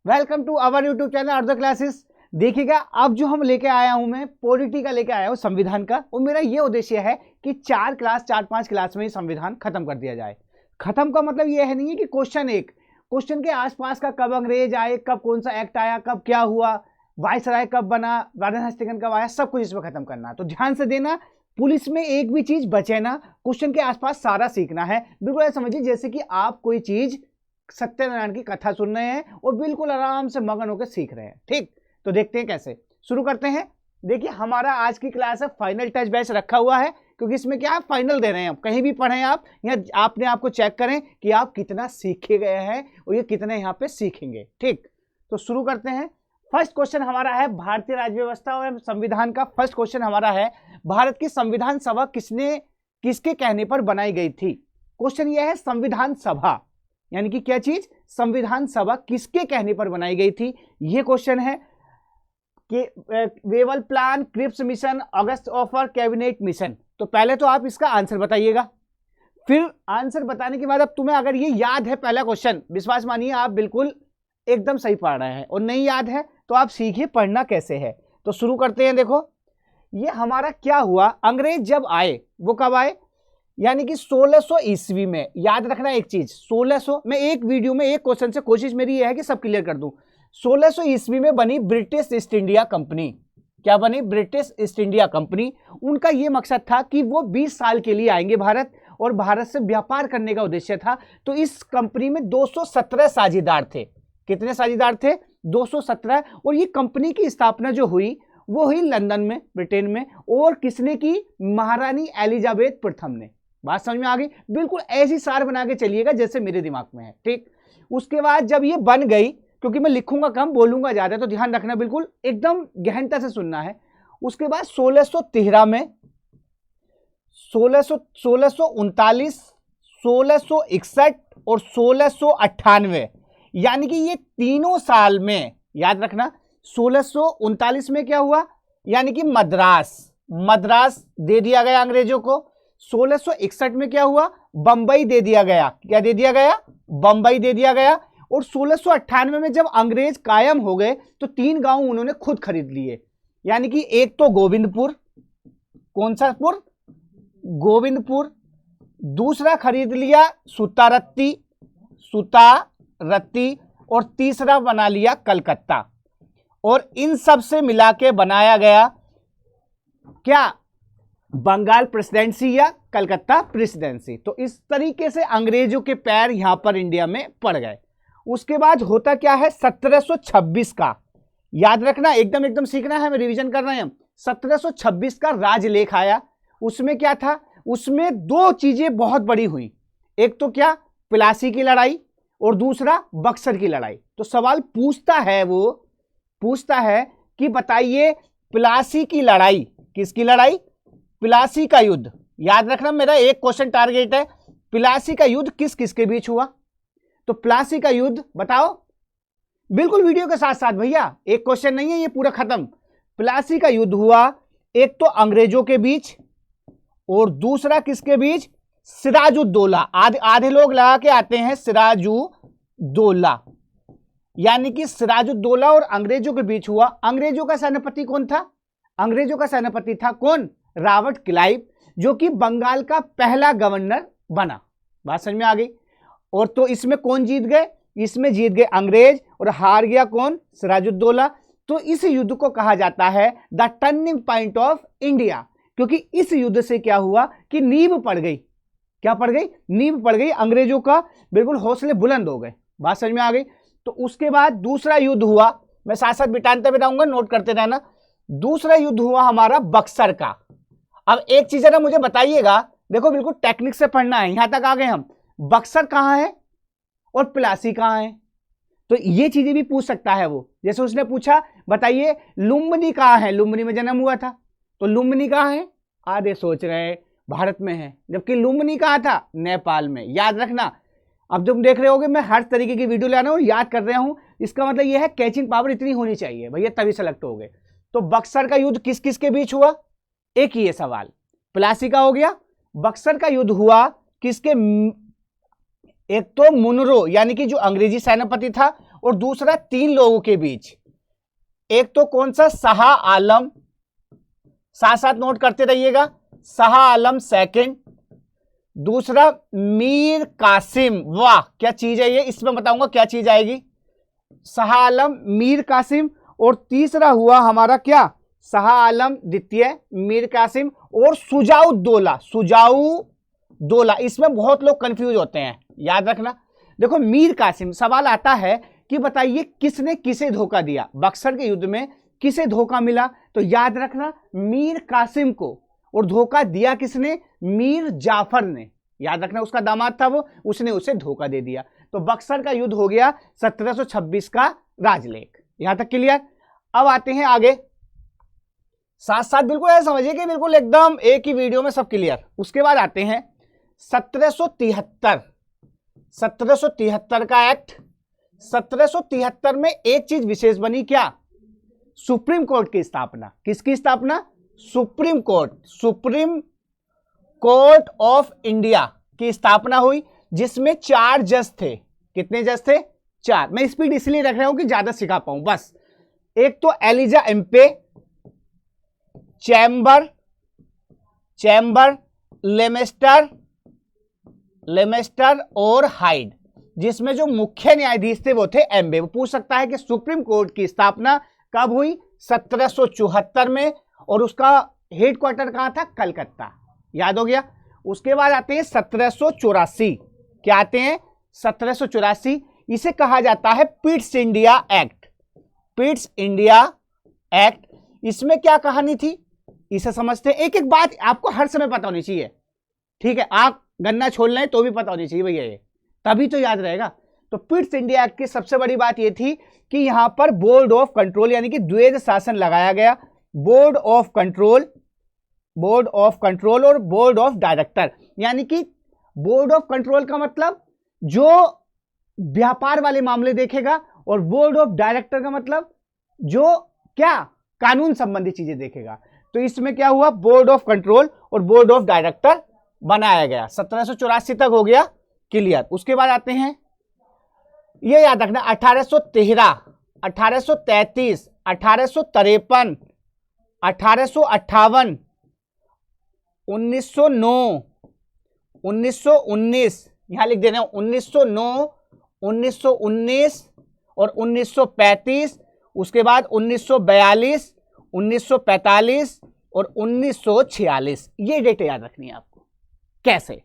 Welcome to our YouTube channel अर्धो classes. देखिएगा, अब जो हम लेके आया हूं मैं पॉलिटी का लेके आया हूं, संविधान का। और मेरा ये उद्देश्य है कि 4-5 क्लास में ही संविधान खत्म कर दिया जाए। खत्म का मतलब ये है नहीं है कि क्वेश्चन के आसपास का कब अंग्रेज आए, कब कौन सा एक्ट आया, कब क्या हुआ, वायसराय कब बना, वार्डन हस्तिकन कब आया, सब कुछ इसमें खत्म करना। तो ध्यान से देना, पुलिस में एक भी चीज बचे ना, क्वेश्चन के आसपास सारा सीखना है। बिल्कुल ऐसा समझिए जैसे कि आप कोई चीज सत्यनारायण की कथा सुन रहे हैं और बिल्कुल आराम से मगन होकर सीख रहे हैं। ठीक, तो देखते हैं कैसे शुरू करते हैं। देखिए, हमारा आज की क्लास है फाइनल टच बैच रखा हुआ है, क्योंकि इसमें क्या आप फाइनल दे रहे हैं। कहीं भी पढ़ें आप, यहाँ आपने आपको चेक करें कि आप कितना सीखे गए हैं और ये कितने यहाँ पे सीखेंगे। ठीक, तो शुरू करते हैं। फर्स्ट क्वेश्चन हमारा है भारतीय राज्य व्यवस्था और संविधान का। फर्स्ट क्वेश्चन हमारा है, भारत की संविधान सभा किसके कहने पर बनाई गई थी। क्वेश्चन यह है, संविधान सभा यानी कि क्या चीज, संविधान सभा किसके कहने पर बनाई गई थी, यह क्वेश्चन है। कि वेवल प्लान, क्रिप्स मिशन, अगस्त ऑफर, कैबिनेट मिशन। तो पहले तो आप इसका आंसर बताइएगा, फिर आंसर बताने के बाद अब तुम्हें अगर ये याद है पहला क्वेश्चन, विश्वास मानिए आप बिल्कुल एकदम सही पढ़ रहे हैं, और नहीं याद है तो आप सीखिए पढ़ना कैसे है। तो शुरू करते हैं। देखो, ये हमारा क्या हुआ, अंग्रेज जब आए, वो कब आए, यानी कि 1600 ईस्वी में। याद रखना एक चीज, 1600 में एक वीडियो में एक क्वेश्चन से कोशिश मेरी ये है कि सब क्लियर कर दूं। 1600 ईस्वी में बनी ब्रिटिश ईस्ट इंडिया कंपनी। क्या बनी? British east India company. उनका यह मकसद था कि वो 20 साल के लिए आएंगे भारत, और भारत से व्यापार करने का उद्देश्य था। तो इस कंपनी में 217 साझेदार थे। कितने साझेदार थे? 217। और ये कंपनी की स्थापना जो हुई वो हुई लंदन में, ब्रिटेन में। और किसने की? महारानी एलिजाबेथ प्रथम ने। बात समझ में आ गई? बिल्कुल ऐसी सार बना के चलिएगा जैसे मेरे दिमाग में है। ठीक, उसके बाद जब ये बन गई, क्योंकि मैं लिखूंगा कम बोलूंगा ज्यादा, तो ध्यान रखना, बिल्कुल एकदम गहनता से सुनना है। उसके बाद 1613 में, 1639, 1661 और 1698, यानी कि ये तीनों साल में, याद रखना, 1639 में क्या हुआ, यानी कि मद्रास दे दिया गया अंग्रेजों को। 1661 में क्या हुआ, बंबई दे दिया गया। क्या दे दिया गया? बंबई दे दिया गया। और 1698 में जब अंग्रेज कायम हो गए तो 3 गांव उन्होंने खुद खरीद लिए, यानी कि एक तो गोविंदपुर, कौन सा पुर? गोविंदपुर। दूसरा खरीद लिया सुतारत्ती, और तीसरा बना लिया कलकत्ता। और इन सब से मिला के बनाया गया क्या? बंगाल प्रेसिडेंसी या कलकत्ता प्रेसिडेंसी। तो इस तरीके से अंग्रेजों के पैर यहां पर इंडिया में पड़ गए। उसके बाद होता क्या है, 1726 का, याद रखना, एकदम सीखना है, मैं रिवीजन कर रहे हैं हम। 1726 का राजलेख आया। उसमें क्या था? उसमें 2 चीजें बहुत बड़ी हुई। एक तो क्या? प्लासी की लड़ाई, और दूसरा बक्सर की लड़ाई। तो सवाल पूछता है कि बताइए, प्लासी की लड़ाई, किसकी लड़ाई? प्लासी का युद्ध। याद रखना, मेरा एक क्वेश्चन टारगेट है, प्लासी का युद्ध किस किस के बीच हुआ। तो प्लासी का युद्ध बताओ, बिल्कुल वीडियो के साथ साथ भैया, एक क्वेश्चन नहीं है ये पूरा खत्म। प्लासी का युद्ध हुआ एक तो अंग्रेजों के बीच, और दूसरा किसके बीच? सिराजुद्दौला। आधे लोग लगा के आते हैं सिराजुद्दौला, यानी कि सिराजुद्दौला और अंग्रेजों के बीच हुआ। अंग्रेजों का सेनापति कौन था? अंग्रेजों का सेनापति था कौन? रॉबर्ट क्लाइव, जो कि बंगाल का पहला गवर्नर बना। बात समझ में आ गई? और तो इसमें कौन जीत गए? इसमें जीत गए अंग्रेज, और हार गया कौन? सिराजुद्दौला। तो इस युद्ध को कहा जाता है the turning point of India, क्योंकि इस युद्ध से क्या हुआ कि नींव पड़ गई। क्या पड़ गई? नींव पड़ गई। अंग्रेजों का बिल्कुल हौसले बुलंद हो गए। बात समझ में आ गई? तो उसके बाद दूसरा युद्ध हुआ, मैं साथ साथ बिटाते बताऊंगा, नोट करते रहना। दूसरा युद्ध हुआ हमारा बक्सर का। अब एक चीज है ना, मुझे बताइएगा, देखो बिल्कुल टेक्निक से पढ़ना है, यहां तक आ गए हम। बक्सर कहां है और प्लासी कहां है? तो ये चीजें भी पूछ सकता है वो। जैसे उसने पूछा, बताइए लुम्बिनी कहां है? लुम्बिनी में जन्म हुआ था, तो लुम्बिनी कहां है? आधे सोच रहे हैं भारत में है, जबकि लुम्बिनी कहां था? नेपाल में। याद रखना, अब तुम देख रहे होगे मैं हर तरीके की वीडियो लाना और याद कर रहा हूं, इसका मतलब यह है कैचिंग पावर इतनी होनी चाहिए भैया, तभी सेलेक्ट हो गए। तो बक्सर का युद्ध किस किस के बीच हुआ? एक ही है सवाल। प्लासी का हो गया। बक्सर का युद्ध हुआ किसके? एक तो मुनरो यानी कि जो अंग्रेजी सेनापति था, और दूसरा 3 लोगों के बीच। एक तो कौन सा, शाह आलम, साथ साथ नोट करते रहिएगा, शाह आलम सेकंड। दूसरा मीर कासिम, वाह क्या चीज है ये, इसमें बताऊंगा क्या चीज आएगी, शाह आलम, मीर कासिम। और तीसरा हुआ हमारा क्या, शाह आलम द्वितीय, मीर कासिम और सुजाउद्दौला, सुजाउद्दौला। इसमें बहुत लोग कंफ्यूज होते हैं, याद रखना। देखो मीर कासिम, सवाल आता है कि बताइए किसने किसे धोखा दिया, बक्सर के युद्ध में किसे धोखा मिला, तो याद रखना मीर कासिम को। और धोखा दिया किसने, मीर जाफर ने, याद रखना उसका दामाद था वो, उसने उसे धोखा दे दिया। तो बक्सर का युद्ध हो गया 1726 का राजलेख। यहां तक क्लियर। अब आते हैं आगे, साथ साथ बिल्कुल ऐसा समझिए कि बिल्कुल एकदम एक ही वीडियो में सब क्लियर। उसके बाद आते हैं 1773 का एक्ट। 1773 में एक चीज विशेष बनी, क्या, सुप्रीम कोर्ट की स्थापना। किसकी स्थापना, सुप्रीम कोर्ट ऑफ इंडिया की स्थापना हुई, जिसमें 4 जज थे। कितने जज थे, 4। मैं स्पीड इसलिए रख रहा हूं कि ज्यादा सिखा पाऊं बस। एक तो एलिजा एम्पे, चैम्बर, लेमेस्टर और हाइड, जिसमें जो मुख्य न्यायाधीश थे वो थे एम्बे। वो पूछ सकता है कि सुप्रीम कोर्ट की स्थापना कब हुई, 1774 में, और उसका हेडक्वार्टर कहां था, कलकत्ता। याद हो गया। उसके बाद आते हैं 1784। क्या आते हैं, 1784। इसे कहा जाता है पिट्स इंडिया एक्ट। इसमें क्या कहानी थी, इसे समझते हैं। एक एक बात आपको हर समय पता होनी चाहिए, ठीक है, आप गन्ना छोड़ लें तो भी पता होनी चाहिए भैया, ये तभी तो याद रहेगा। तो पिट्स इंडिया एक्ट की सबसे बड़ी बात यह थी कि यहां पर बोर्ड ऑफ कंट्रोल यानी कि द्वैध शासन लगाया गया। बोर्ड ऑफ कंट्रोल और बोर्ड ऑफ डायरेक्टर, यानी कि बोर्ड ऑफ कंट्रोल का मतलब जो व्यापार वाले मामले देखेगा, और बोर्ड ऑफ डायरेक्टर का मतलब जो क्या, कानून संबंधी चीजें देखेगा। तो इसमें क्या हुआ, बोर्ड ऑफ कंट्रोल और बोर्ड ऑफ डायरेक्टर बनाया गया। 1784 तक हो गया क्लियर। उसके बाद आते हैं, ये याद रखना, 1813, 1833, 1853, 1858, 1909, 1919, यहां लिख दे रहे हैं 1909, 1919 और 1935। उसके बाद 1942, 1945 और 1946। ये डेट याद रखनी है आपको। कैसे,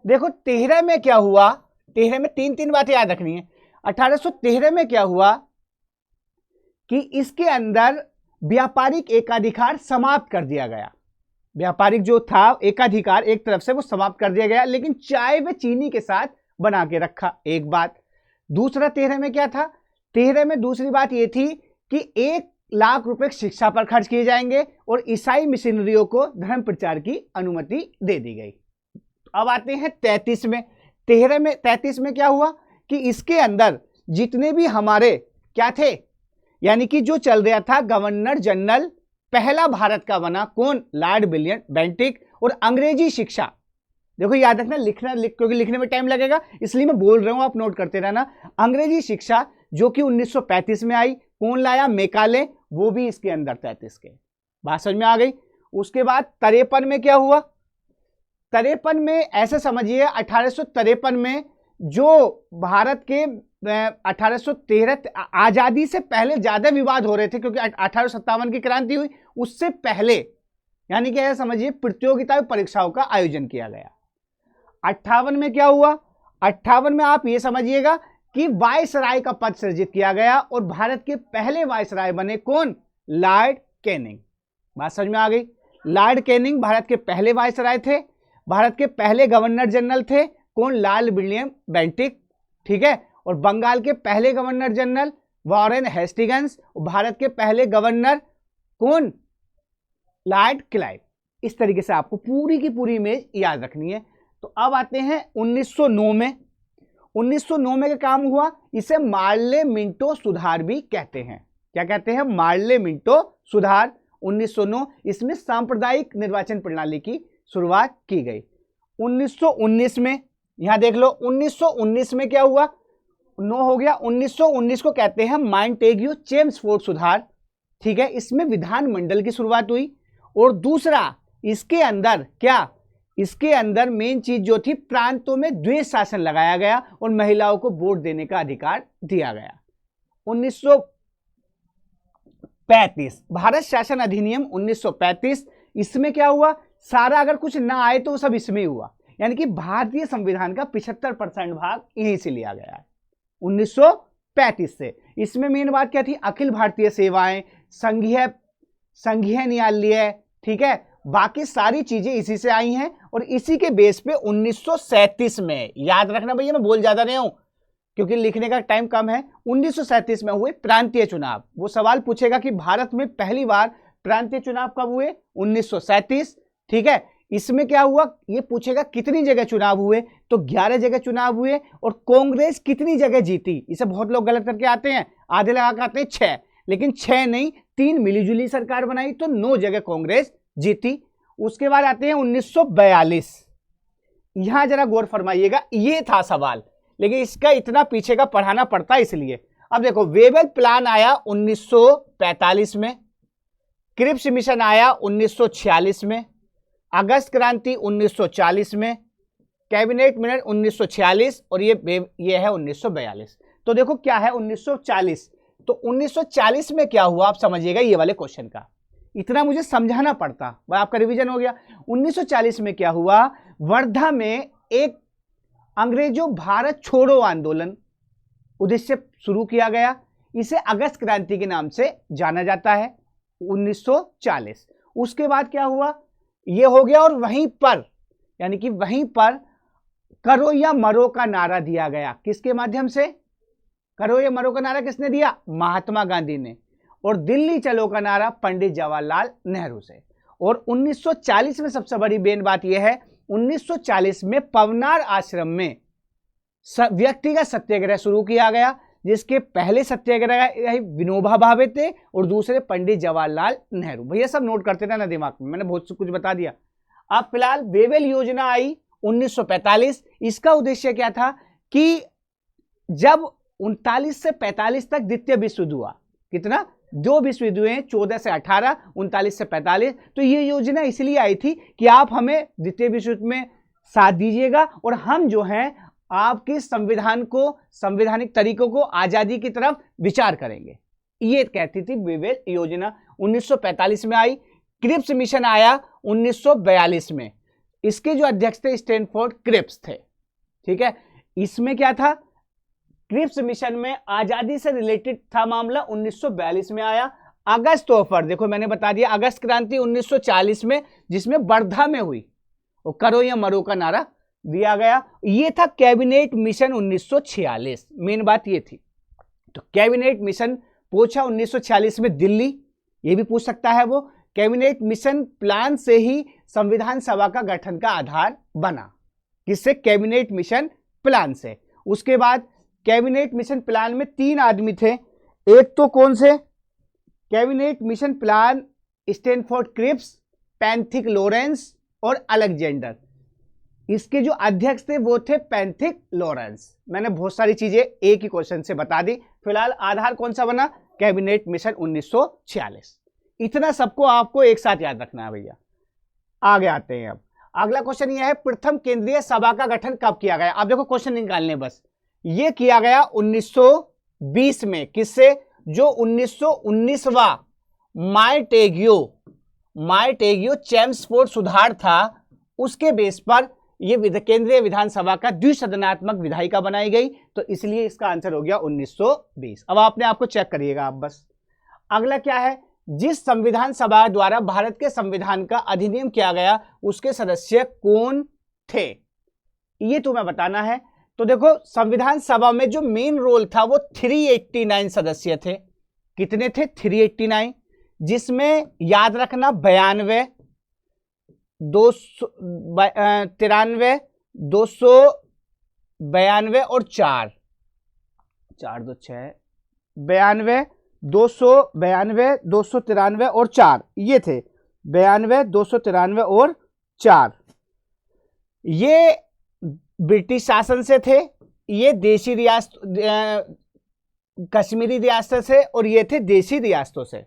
देखो 13 में क्या हुआ, 13 में तीन बातें याद रखनी है। 1813 में क्या हुआ कि इसके अंदर व्यापारिक एकाधिकार समाप्त कर दिया गया। व्यापारिक जो था एकाधिकार एक तरफ से वो समाप्त कर दिया गया, लेकिन चाय व चीनी के साथ बना के रखा, एक बात। दूसरा 13 में क्या था, 13 में दूसरी बात ये थी कि 1 लाख रुपए शिक्षा पर खर्च किए जाएंगे और ईसाई मिशनरियों को धर्म प्रचार की अनुमति दे दी गई। अब आते हैं 33 में। 33 में क्या हुआ कि इसके अंदर जितने भी हमारे क्या थे, यानी कि जो चल रहा था, गवर्नर जनरल पहला भारत का बना कौन, लॉर्ड विलियम बेंटिक। और अंग्रेजी शिक्षा, देखो याद रखना, क्योंकि लिखने में टाइम लगेगा इसलिए मैं बोल रहा हूं, आप नोट करते रहना। अंग्रेजी शिक्षा जो कि 1935 में आई, कौन लाया, मेकाले, वो भी इसके अंदर 33 के। बात समझ में आ गई। उसके बाद 53 में क्या हुआ, 53 में ऐसे समझिए, 1853 में जो भारत के 1813 आजादी से पहले ज्यादा विवाद हो रहे थे, क्योंकि 1857 की क्रांति हुई, उससे पहले, यानी कि ऐसे समझिए प्रतियोगिता परीक्षाओं का आयोजन किया गया। 58 में क्या हुआ, 58 में आप ये समझिएगा कि वायसराय का पद सृजित किया गया और भारत के पहले वायसराय बने कौन, लॉर्ड कैनिंग। बात समझ में आ गई। लॉर्ड कैनिंग भारत के पहले वायसराय थे। भारत के पहले गवर्नर जनरल थे कौन, लॉर्ड विलियम बेंटिक, ठीक है। और बंगाल के पहले governor general Warren Hastings. Bharat के पहले गवर्नर कौन, लॉर्ड क्लाइव। इस तरीके से आपको पूरी की पूरी इमेज याद रखनी है। तो अब आते हैं 1909 में। 1909 में क्या काम हुआ, इसे मार्ले मिंटो सुधार भी कहते हैं। क्या कहते हैं, मार्ले मिंटो सुधार। 1909, इसमें सांप्रदायिक निर्वाचन प्रणाली की शुरुआत की गई। 1919 में, यहां देख लो, 1919 में क्या हुआ, 9 हो गया। 1919 को कहते हैं मॉन्टेग्यू चेम्सफोर्ड सुधार, ठीक है, इसमें विधानमंडल की शुरुआत हुई। और दूसरा, इसके अंदर क्या, इसके अंदर मेन चीज जो थी, प्रांतों में द्वेष शासन लगाया गया और महिलाओं को वोट देने का अधिकार दिया गया। 1935 भारत शासन अधिनियम 1935, इसमें क्या हुआ, सारा अगर कुछ ना आए तो सब इसमें ही हुआ, यानी कि भारतीय संविधान का 75% भाग यहीं से लिया गया है 1935 से। इसमें मेन बात क्या थी, अखिल भारतीय सेवाएं, संघीय न्यायालय, ठीक है, बाकी सारी चीजें इसी से आई हैं। और इसी के बेस पे 1937 में, याद रखना भैया मैं बोल ज्यादा नहीं हूं क्योंकि लिखने का टाइम कम है, 1937 में हुए प्रांतीय चुनाव। वो सवाल पूछेगा कि भारत में पहली बार प्रांतीय चुनाव कब हुए, 1937, ठीक है। इसमें क्या हुआ, ये पूछेगा कितनी जगह चुनाव हुए, तो 11 जगह चुनाव हुए। और कांग्रेस कितनी जगह जीती, इसे बहुत लोग गलत करके आते हैं, आधे लगा के आते हैं 6, लेकिन 6 नहीं, 3 मिलीजुली सरकार बनाई तो 9 जगह कांग्रेस जीती। उसके बाद आते हैं 1942, यहां जरा गौर फरमाइएगा, ये था सवाल, लेकिन इसका इतना पीछे का पढ़ाना पड़ता है इसलिए। अब देखो, वेबल प्लान आया 1945 में, क्रिप्स मिशन आया 1946 में, अगस्त क्रांति 1940 में, कैबिनेट मिशन 1946, और ये है 1942। तो देखो क्या है 1940, तो 1940 में क्या हुआ आप समझिएगा, ये वाले क्वेश्चन का इतना मुझे समझाना पड़ता, आपका रिवीजन हो गया। 1940 में क्या हुआ, वर्धा में एक अंग्रेजों भारत छोड़ो आंदोलन उद्देश्य शुरू किया गया, इसे अगस्त क्रांति के नाम से जाना जाता है 1940। उसके बाद क्या हुआ, ये हो गया, और वहीं पर यानी कि वहीं पर करो या मरो का नारा दिया गया, किसके माध्यम से, करो या मरो का नारा किसने दिया, महात्मा गांधी ने। और दिल्ली चलो का नारा पंडित जवाहरलाल नेहरू से। और 1940 में सबसे बड़ी मेन बात यह है, 1940 में पवनार आश्रम में व्यक्तिगत सत्याग्रह शुरू किया गया, जिसके पहले सत्याग्रही विनोबा भावे थे और दूसरे पंडित जवाहरलाल नेहरू। भैया सब नोट करते थे ना दिमाग में, मैंने बहुत कुछ बता दिया। अब फिलहाल वेवेल योजना आई 1945, इसका उद्देश्य क्या था कि जब 39 से 45 तक द्वितीय विश्व युद्ध हुआ, कितना, 2 विश्व युद्ध हुए, 14 से 18, 39 से 45, तो ये योजना इसलिए आई थी कि आप हमें द्वितीय विश्व युद्ध में साथ दीजिएगा और हम जो हैं आपके संविधान को, संवैधानिक तरीकों को, आजादी की तरफ विचार करेंगे, ये कहती थी वेवेल योजना। 1945 में आई। क्रिप्स मिशन आया 1942 में, इसके जो अध्यक्ष थे स्टैनफोर्ड क्रिप्स थे, ठीक है। इसमें क्या था, क्रिप्स मिशन में आजादी से रिलेटेड था मामला, 1942 में आया। अगस्त ऑफर देखो मैंने बता दिया, अगस्त क्रांति 1940 में, जिसमें वर्धा में हुई, और करो या मरो का नारा दिया गया। ये था कैबिनेट मिशन 1946, मेन बात ये थी। तो कैबिनेट मिशन पूछा 1946 में दिल्ली, ये भी पूछ सकता है वो। कैबिनेट मिशन प्लान से ही संविधान सभा का गठन का आधार बना, किससे, कैबिनेट मिशन प्लान से। उसके बाद कैबिनेट मिशन प्लान में 3 आदमी थे, एक तो कौन से, cabinet mission plan Stafford Cripps, Pethick Lawrence और अलेक्जेंडर। इसके जो अध्यक्ष थे वो थे पैंथिक लॉरेंस। मैंने बहुत सारी चीजें एक ही क्वेश्चन से बता दी। फिलहाल आधार कौन सा बना, कैबिनेट मिशन 1946। इतना सबको आपको एक साथ याद रखना है भैया। आगे आते हैं। अब अगला क्वेश्चन यह है, प्रथम केंद्रीय सभा का गठन कब किया गया। आप देखो क्वेश्चन निकालने बस। ये किया गया 1920 में, किससे, जो 1919वां मार्टेगियो चेम्सफोर्ड सुधार था, उसके बेस पर यह केंद्रीय विधानसभा का द्विसदनात्मक विधायिका बनाई गई, तो इसलिए इसका आंसर हो गया 1920। अब आपने आपको चेक करिएगा आप बस। अगला क्या है, जिस संविधान सभा द्वारा भारत के संविधान का अधिनियम किया गया उसके सदस्य कौन थे, ये तुम्हें बताना है। तो देखो संविधान सभा में जो मेन रोल था वो 389 सदस्य थे। कितने थे, 389, जिसमें याद रखना 92, 293, 292 और 4 2 6 92, 292, 293 और 4, ये थे 92, 293 और 4। ये ब्रिटिश शासन से थे, ये देशी रियासत कश्मीरी रियासत से और ये थे देशी रियासतों से।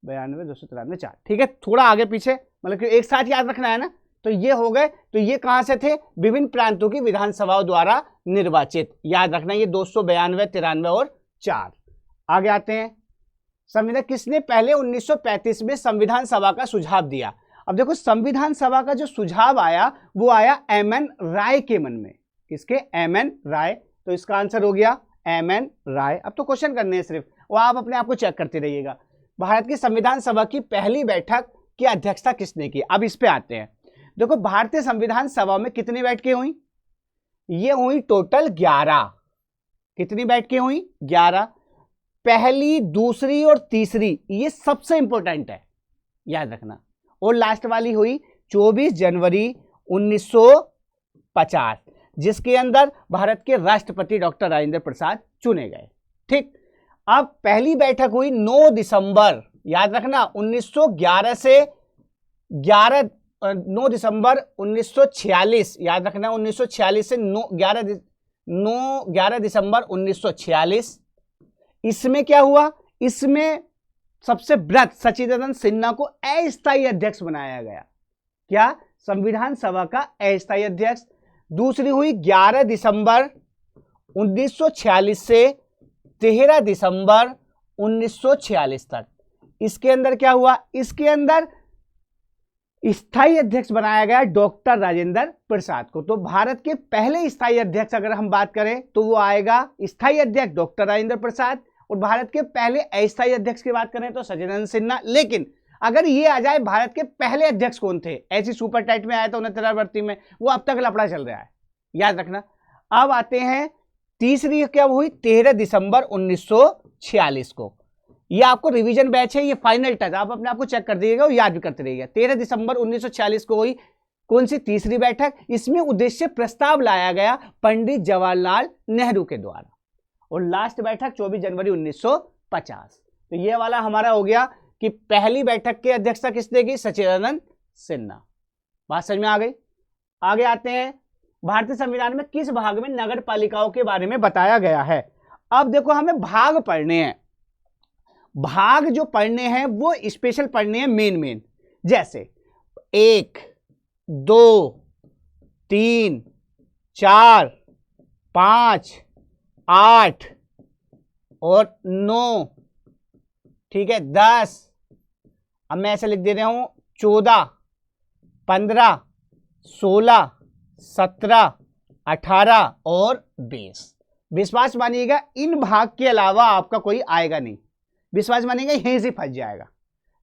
92, 293, 4, ठीक है। थोड़ा आगे पीछे मतलब कि एक साथ याद रखना है ना। तो ये हो गए। तो ये कहां से थे? विभिन्न प्रांतों की विधानसभाओं द्वारा निर्वाचित। याद रखना ये 292, 93 और 4। आगे आते हैं। संविधान किसने पहले 1935 में संविधान सभा का सुझाव दिया? अब देखो संविधान सभा का जो सुझाव आया वो आया एमएन राय के मन में। किसके? एमएन राय। तो इसका आंसर हो गया एमएन राय। अब तो क्वेश्चन करने हैं सिर्फ, वो आप अपने आप को चेक करते रहिएगा। भारत की संविधान सभा की पहली बैठक की अध्यक्षता किसने की? अब इस पे आते हैं। देखो भारतीय संविधान सभा में कितनी बैठकें हुई? ये हुई टोटल 11। कितनी बैठकें हुई? 11। पहली, दूसरी और तीसरी ये सबसे इंपॉर्टेंट है, याद रखना। और लास्ट वाली हुई 24 जनवरी 1950, जिसके अंदर भारत के राष्ट्रपति डॉक्टर राजेंद्र प्रसाद चुने गए। ठीक। अब पहली बैठक हुई 9 दिसंबर, याद रखना 1911 से 9 दिसंबर 1946, याद रखना 1946 से 11 दिसंबर 1946। इसमें क्या हुआ? इसमें सबसे वृहत सच्चिदानंद सिन्हा को अस्थायी अध्यक्ष बनाया गया। क्या? संविधान सभा का अस्थायी अध्यक्ष। दूसरी हुई 11 दिसंबर 1946 से 13 दिसंबर 1946 तक। इसके अंदर क्या हुआ? इसके अंदर स्थायी अध्यक्ष बनाया गया डॉक्टर राजेंद्र प्रसाद को। तो भारत के पहले स्थायी अध्यक्ष अगर हम बात करें तो वो आएगा स्थायी अध्यक्ष डॉक्टर राजेंद्र प्रसाद, और भारत के पहले अस्थायी अध्यक्ष की बात करें तो सच्चिदानंद सिन्हा। लेकिन अगर ये आ जाए भारत के पहले अध्यक्ष कौन थे, ऐसी सुपर टाइट में आया था 69 भर्ती में, वो अब तक लफड़ा चल रहा है, याद रखना। अब आते हैं तीसरी, क्या हुई? 13 दिसंबर 1946 को। ये आपको रिवीजन बैच है, ये फाइनल टच, आप अपने आप को चेक कर दीजिएगा और याद भी करते रहिएगा। 13 दिसंबर 1946 को हुई कौन सी? तीसरी बैठक। इसमें उद्देश्य प्रस्ताव लाया गया पंडित जवाहरलाल नेहरू के द्वारा। और लास्ट बैठक 24 जनवरी 1950। तो ये वाला हमारा हो गया कि पहली बैठक की अध्यक्षता किसने की? सच्चिदानंद सिन्हा। बात समझ में आ गई? आगे आते हैं। भारतीय संविधान में किस भाग में नगर पालिकाओं के बारे में बताया गया है? अब देखो हमें भाग पढ़ने हैं। भाग जो पढ़ने हैं वो स्पेशल पढ़ने हैं, मेन। जैसे 1, 2, 3, 4, 5, 8 और 9, ठीक है, 10। अब मैं ऐसे लिख दे रहा हूं 14, 15, 16, 17, 18 और 20। विश्वास मानिएगा इन भाग के अलावा आपका कोई आएगा नहीं। विश्वास मानिएगा यहीं से फंस जाएगा।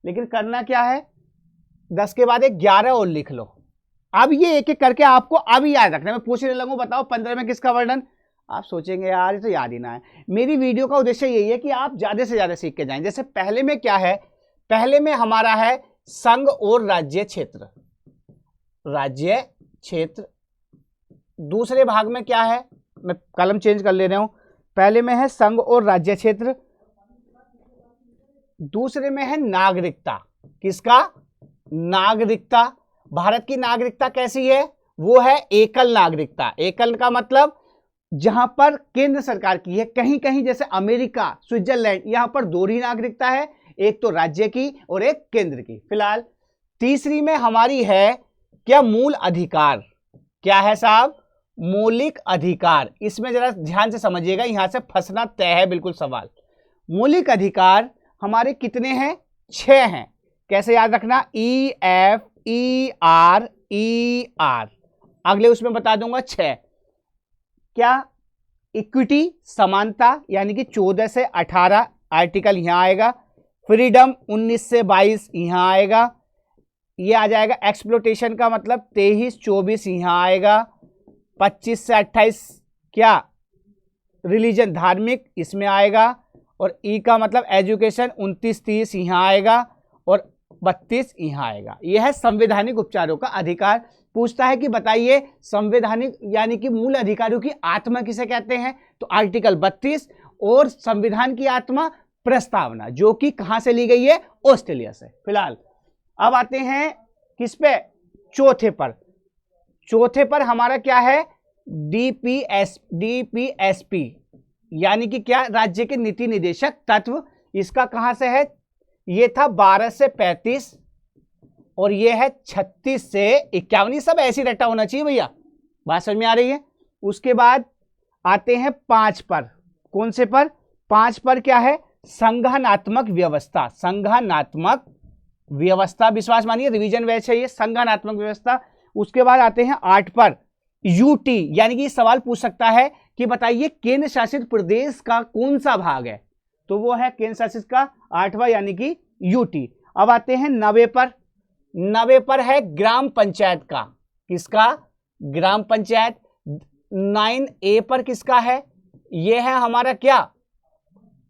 लेकिन करना क्या है? 10 के बाद 11 और लिख लो। अब ये एक एक करके आपको अभी याद रखना। मैं पूछने लगूं बताओ 15 में किसका वर्णन? आप सोचेंगे यार ये तो याद ही ना है। मेरी वीडियो का उद्देश्य यही है कि आप ज्यादा से ज्यादा सीख के जाएं। जैसे पहले में क्या है? पहले में हमारा है संघ और राज्य क्षेत्र। राज्य क्षेत्र। दूसरे भाग में क्या है? मैं कलम चेंज कर ले रहा हूं। पहले में है संघ और राज्य क्षेत्र। दूसरे में है नागरिकता। किसका? नागरिकता। भारत की नागरिकता कैसी है? वो है एकल नागरिकता। एकल का मतलब जहां पर केंद्र सरकार की है। कहीं कहीं जैसे अमेरिका, स्विट्जरलैंड, यहां पर दोहरी नागरिकता है, एक तो राज्य की और एक केंद्र की। फिलहाल तीसरी में हमारी है क्या? मूल अधिकार। क्या है साहब? मौलिक अधिकार। इसमें जरा ध्यान से समझिएगा, यहां से फंसना तय है बिल्कुल सवाल। मौलिक अधिकार हमारे कितने हैं? 6 हैं। कैसे याद रखना? EFER ER। अगले उसमें बता दूंगा 6। क्या? इक्विटी, समानता, यानी कि 14 से 18 आर्टिकल यहां आएगा। फ्रीडम 19 से 22 यहां आएगा। ये आ जाएगा एक्सप्लोटेशन का मतलब 23-24 यहां आएगा। 25 से 28 क्या? रिलीजन, धार्मिक, इसमें आएगा। और ई का मतलब एजुकेशन 29-30 यहां आएगा और 32 यहां आएगा। यह है संवैधानिक उपचारों का अधिकार। पूछता है कि बताइए संवैधानिक यानी कि मूल अधिकारों की आत्मा किसे कहते हैं? तो आर्टिकल 32। और संविधान की आत्मा प्रस्तावना, जो कि कहां से ली गई है? ऑस्ट्रेलिया से। फिलहाल अब आते हैं किस पे? चौथे पर। चौथे पर हमारा क्या है? डीपीएसपी यानी कि क्या, राज्य के नीति निदेशक तत्व। इसका कहां से है, ये था 12 से 35 और ये है 36 से 51। सब ऐसी रट्टा होना चाहिए भैया, बात समझ में आ रही है। उसके बाद आते हैं 5 पर। कौन से पर, 5 पर क्या है, संगठनात्मक व्यवस्था। संगठनात्मक व्यवस्था, विश्वास मानिए रिवीजन बैच है ये, संगठनात्मक व्यवस्था। उसके बाद आते हैं 8 पर यूटी, यानी कि सवाल पूछ सकता है कि बताइए केंद्र शासित प्रदेश का कौन सा भाग है, तो वो है केंद्र शासित का 8वां यानी कि यूटी। अब आते हैं 90 पर। 90 पर है ग्राम पंचायत का, किसका, ग्राम पंचायत। 9A पर किसका है, ये है हमारा क्या,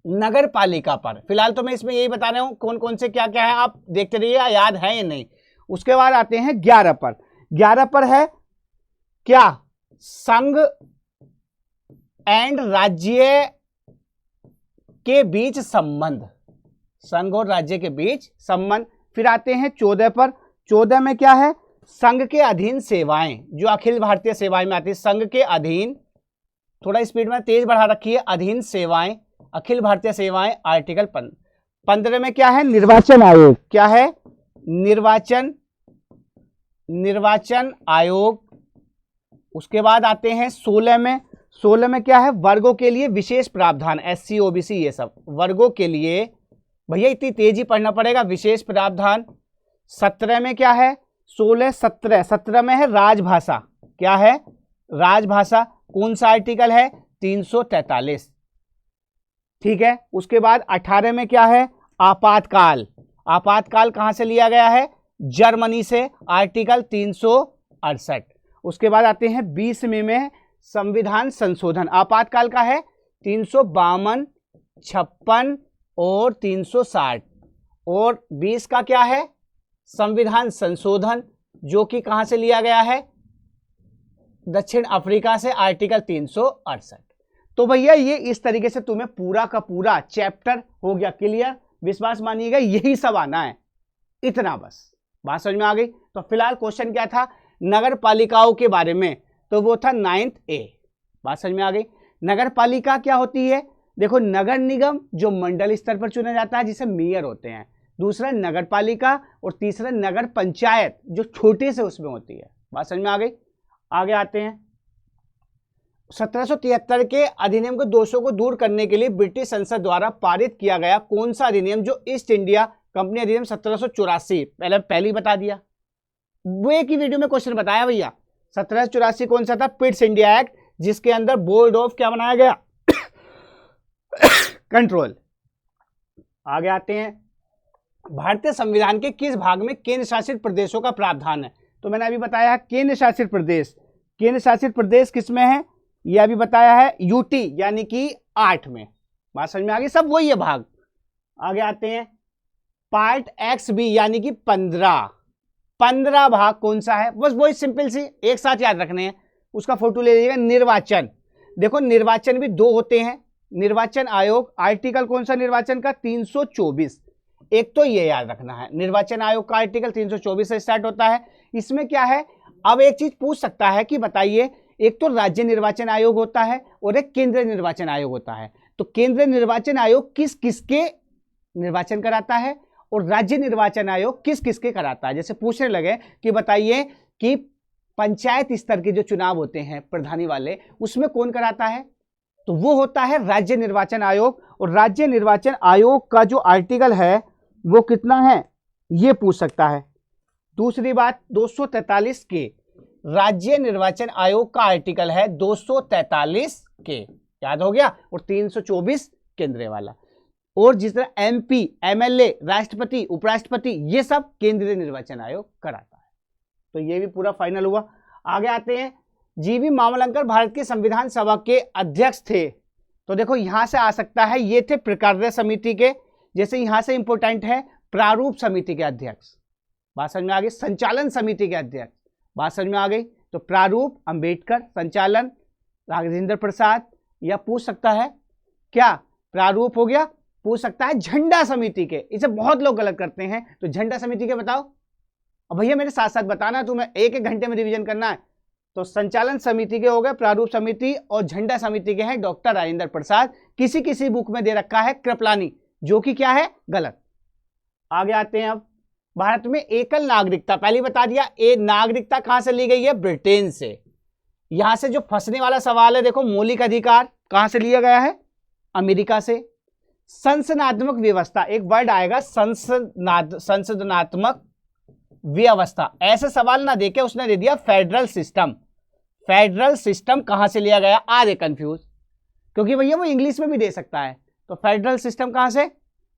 नगर पालिका पर। फिलहाल तो मैं इसमें यही बता रहा हूं कौन कौन से क्या क्या है, आप देखते रहिए याद है या नहीं। उसके बाद आते हैं 11 पर। 11 पर है क्या, संघ एंड राज्य के बीच संबंध, संघ और राज्य के बीच संबंध। फिर आते हैं 14 पर। 14 में क्या है, संघ के अधीन सेवाएं, जो अखिल भारतीय सेवाएं में आती है, संघ के अधीन, थोड़ा स्पीड में तेज बढ़ा रखी है, अधीन सेवाएं, अखिल भारतीय सेवाएं, आर्टिकल 15 में क्या है, निर्वाचन आयोग। क्या है, निर्वाचन आयोग। उसके बाद आते हैं 16 में। 16 में क्या है, वर्गों के लिए विशेष प्रावधान, SC OBC ये सब वर्गों के लिए, भैया इतनी तेजी पढ़ना पड़ेगा, विशेष प्रावधान। 17 में क्या है, 17 में है राजभाषा। क्या है, राजभाषा। कौन सा आर्टिकल है, 343, ठीक है। उसके बाद 18 में क्या है, आपातकाल। आपातकाल कहां से लिया गया है, जर्मनी से, आर्टिकल 368। उसके बाद आते हैं 20 में संविधान संशोधन। आपातकाल का है 352, 56 और 360। और 20 का क्या है, संविधान संशोधन, जो कि कहां से लिया गया है, दक्षिण अफ्रीका से, आर्टिकल 368। तो भैया ये इस तरीके से तुम्हें पूरा का पूरा चैप्टर हो गया क्लियर। विश्वास मानिएगा यही सब आना है, इतना बस, बात समझ में आ गई। तो फिलहाल क्वेश्चन क्या था, नगर पालिकाओं के बारे में, तो वो था 9th A। बात समझ में आ गई। नगर पालिका क्या होती है, देखो नगर निगम जो मंडल स्तर पर चुना जाता है जिसे मेयर होते हैं, दूसरा नगर पालिका, और तीसरा नगर पंचायत जो छोटे से उसमें होती है। बात समझ में आ गई। आगे आते हैं 1773 के अधिनियम के दोषों को दूर करने के लिए ब्रिटिश संसद द्वारा पारित किया गया कौन सा अधिनियम, जो ईस्ट इंडिया कंपनी अधिनियम 1784, पहले ही बता दिया, वो एक ही वीडियो में क्वेश्चन बताया भैया। 1784 कौन सा था, पिट्स इंडिया एक्ट, जिसके अंदर बोर्ड ऑफ क्या बनाया गया, कंट्रोल। आगे आते हैं भारतीय संविधान के किस भाग में केंद्र शासित प्रदेशों का प्रावधान है, तो मैंने अभी बताया केंद्र शासित प्रदेश। केंद्र शासित प्रदेश किसमें है, ये अभी बताया है यूटी यानी कि 8 में। बात समझ में आ गई, सब वही है भाग। आगे आते हैं पार्ट XB यानी कि 15 भाग कौन सा है, बस वही सिंपल सी एक साथ याद रखने हैं। उसका फोटो ले लीजिएगा। निर्वाचन, देखो निर्वाचन भी 2 होते हैं, निर्वाचन आयोग, आर्टिकल कौन सा निर्वाचन का, 324। एक तो ये याद रखना है, निर्वाचन आयोग का आर्टिकल 324 से स्टार्ट होता है। इसमें क्या है, अब एक चीज पूछ सकता है कि बताइए, एक तो राज्य निर्वाचन आयोग होता है और एक केंद्रीय निर्वाचन आयोग होता है। तो केंद्रीय निर्वाचन आयोग किस किसके निर्वाचन कराता है और राज्य निर्वाचन आयोग किस किसके कराता है। जैसे पूछने लगे कि बताइए कि पंचायत स्तर के जो चुनाव होते हैं प्रधानी वाले, उसमें कौन कराता है, तो वो होता है राज्य निर्वाचन आयोग। और राज्य निर्वाचन आयोग का जो आर्टिकल है वो कितना है, ये पूछ सकता है। दूसरी बात 243 के, राज्य निर्वाचन आयोग का आर्टिकल है 243 के, याद हो गया। और 324 केंद्रीय वाला। और जिस तरह MP, MLA, राष्ट्रपति, उपराष्ट्रपति, ये सब केंद्रीय निर्वाचन आयोग कराता है। तो ये भी पूरा फाइनल हुआ। आगे आते हैं GV मावलंकर भारत की संविधान सभा के अध्यक्ष थे, तो देखो यहां से आ सकता है, ये थे प्रकार्य समिति के, जैसे यहां से इंपोर्टेंट है प्रारूप समिति के अध्यक्ष। बात समझ में आ गई। संचालन समिति के अध्यक्ष, बात समझ में आ गई। तो प्रारूप अंबेडकर, संचालन राजेंद्र प्रसाद, या पूछ सकता है क्या, प्रारूप हो गया, पूछ सकता है झंडा समिति के, इसे बहुत लोग गलत करते हैं, तो झंडा समिति के बताओ। अब भैया मेरे साथ साथ बताना, तुम्हें 1-1 घंटे में रिवीजन करना है। तो संचालन समिति के हो गए, प्रारूप समिति और झंडा समिति के हैं डॉक्टर राजेंद्र प्रसाद। किसी किसी बुक में दे रखा है कृपलानी, जो कि क्या है, गलत। आगे आते हैं अब, भारत में एकल नागरिकता, पहले बता दिया, नागरिकता कहां से ली गई है, ब्रिटेन से। यहां से जो फंसने वाला सवाल है, देखो, मौलिक अधिकार कहां से लिया गया है, अमेरिका से। संसदनात्मक व्यवस्था, एक वर्ड आएगा संसदनात्मक व्यवस्था, ऐसे सवाल ना देके उसने दे दिया फेडरल सिस्टम। फेडरल सिस्टम कहां से लिया गया, आ रहे कंफ्यूज, क्योंकि भैया वो इंग्लिश में भी दे सकता है। तो फेडरल सिस्टम कहां से,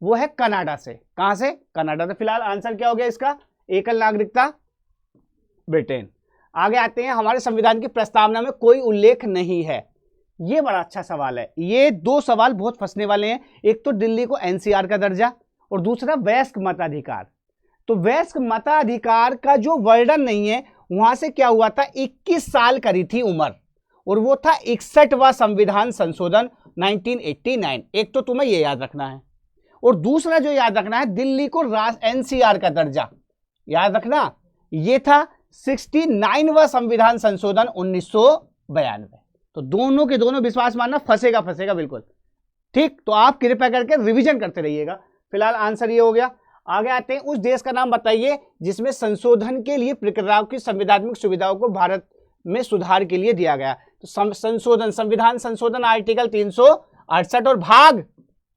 वो है कनाडा से। कहां से, कनाडा। तो फिलहाल आंसर क्या हो गया इसका, एकल नागरिकता, ब्रिटेन। आगे आते हैं, हमारे संविधान की प्रस्तावना में कोई उल्लेख नहीं है। ये बड़ा अच्छा सवाल है। ये दो सवाल बहुत फंसने वाले हैं, एक तो दिल्ली को एनसीआर का दर्जा और दूसरा वयस्क मताधिकार। तो वयस्क मताधिकार का जो वर्णन नहीं है, वहां से क्या हुआ था, 21 साल करी थी उम्र, और वो था 61वां संविधान संशोधन 1989। एक तो तुम्हें ये याद रखना है, और दूसरा जो याद रखना है, दिल्ली को एनसीआर का दर्जा याद रखना, ये था 69वां संविधान संशोधन 1992। तो दोनों के दोनों विश्वास मानना, फंसेगा फंसेगा बिल्कुल, ठीक। तो आप कृपया करके रिवीजन करते रहिएगा। फिलहाल आंसर ये हो गया। आगे आते हैं, उस देश का नाम बताइए जिसमें संशोधन के लिए प्रक्रियाओं की संवैधानिक सुविधाओं को भारत में सुधार के लिए दिया गया। तो संशोधन, संविधान संशोधन आर्टिकल 368 और भाग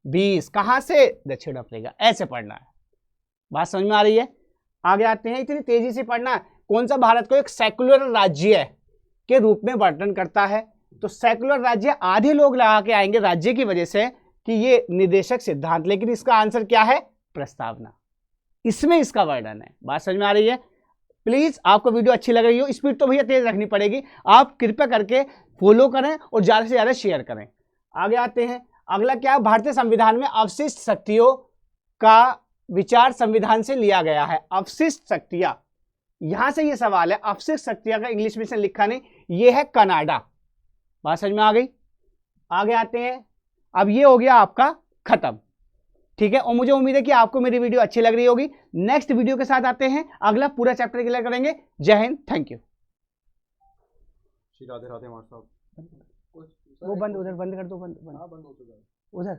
20 कहां से, दक्षिण अफ्रीका। ऐसे पढ़ना है, बात समझ में आ रही है। आगे आते हैं, इतनी तेजी से पढ़ना है। कौन सा भारत को एक सेकुलर राज्य के रूप में वर्णन करता है, तो सेकुलर राज्य, आधे लोग लगा के आएंगे राज्य की वजह से कि ये निर्देशक सिद्धांत, लेकिन इसका आंसर क्या है, प्रस्तावना। इसमें इसका वर्णन है। बात समझ में आ रही है। प्लीज, आपको वीडियो अच्छी लग रही हो, स्पीड तो भैया तेज रखनी पड़ेगी, आप कृपया करके फॉलो करें और ज्यादा से ज्यादा शेयर करें। आगे आते हैं, अगला क्या, भारतीय संविधान में अवशिष्ट शक्तियों का विचार संविधान से लिया गया है। अवशिष्ट शक्तियां, यहां से ये सवाल है, अवशिष्ट शक्तियां का इंग्लिश में से लिखा नहीं, ये है कनाडा। बात समझ में आ गई। आगे आते हैं, अब ये हो गया आपका खत्म, ठीक है। और मुझे उम्मीद है कि आपको मेरी वीडियो अच्छी लग रही होगी। नेक्स्ट वीडियो के साथ आते हैं, अगला पूरा चैप्टर क्लियर करेंगे। जय हिंद, थैंक यू। राधे राधे हमारे साहब। वो बंद, उधर बंद कर दो, बंद उधर।